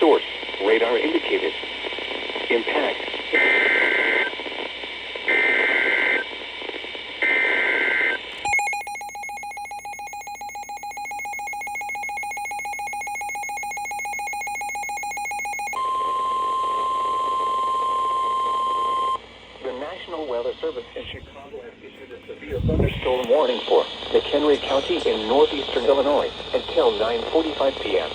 Source, radar indicated. Impact. The National Weather Service in Chicago has issued a severe thunderstorm warning for McHenry County in northeastern Illinois until 9:45 p.m.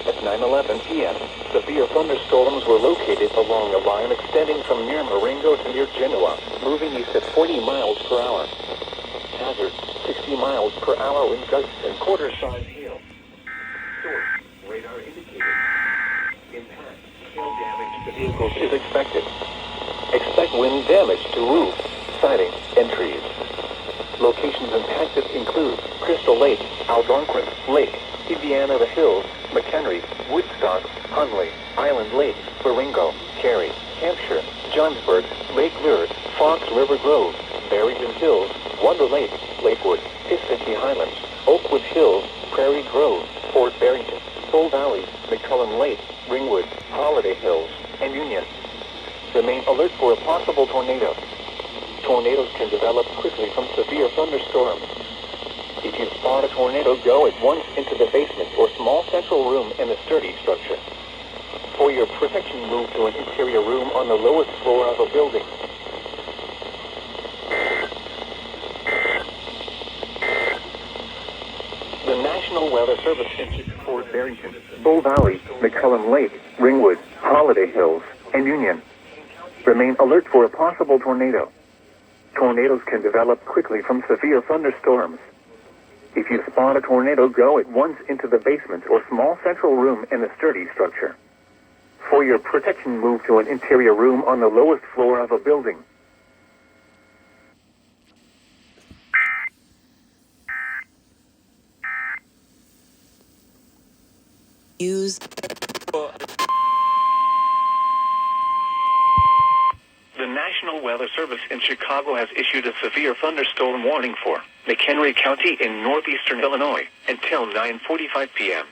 At 9:11 p.m., severe thunderstorms were located along a line extending from near Marengo to near Genoa, moving east at 40 miles per hour. Hazard, 60 miles per hour wind gusts and quarter-size hail. Source, radar indicated. Impact, hail damage to vehicles is expected. Expect wind damage to roofs, siding, and trees. Locations impacted include Crystal Lake, Algonquin Lake, Indiana The Hills, McHenry, Woodstock, Hunley, Island Lake, Marengo, Cary, Hampshire, Johnsburg, Lake Lure, Fox River Grove, Barrington Hills, Wonder Lake, Lakewood, Kissimmee Highlands, Oakwood Hills, Prairie Grove, Fort Barrington, Bull Valley, McCullen Lake, Ringwood, Holiday Hills, and Union. Remain alert for a possible tornado. Tornadoes can develop quickly from severe thunderstorms. If you spot a tornado, go at once into the basement or small central room in a sturdy structure. For your protection, move to an interior room on the lowest floor of a building. The National Weather Service in Fort Barrington, Bull Valley, McCullen Lake, Ringwood, Holiday Hills, and Union. Remain alert for a possible tornado. Tornadoes can develop quickly from severe thunderstorms. If you spot a tornado, go at once into the basement or small central room in a sturdy structure. For your protection, move to an interior room on the lowest floor of a building. Use The National Weather Service in Chicago has issued a severe thunderstorm warning for McHenry County in northeastern Illinois until 9:45 p.m.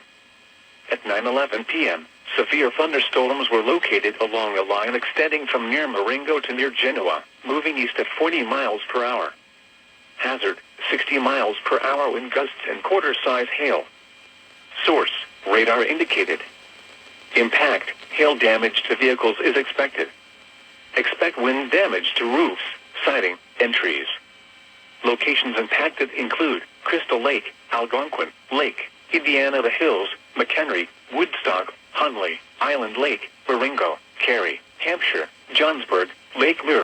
At 9:11 p.m., severe thunderstorms were located along a line extending from near Marengo to near Genoa, moving east at 40 miles per hour. Hazard, 60 miles per hour wind gusts and quarter-size hail. Source, radar indicated. Impact, hail damage to vehicles is expected. Expect wind damage to roofs, siding, and trees. Locations impacted include Crystal Lake, Algonquin Lake, Indiana The Hills, McHenry, Woodstock, Hunley, Island Lake, Marengo, Cary, Hampshire, Johnsburg, Lake Lure.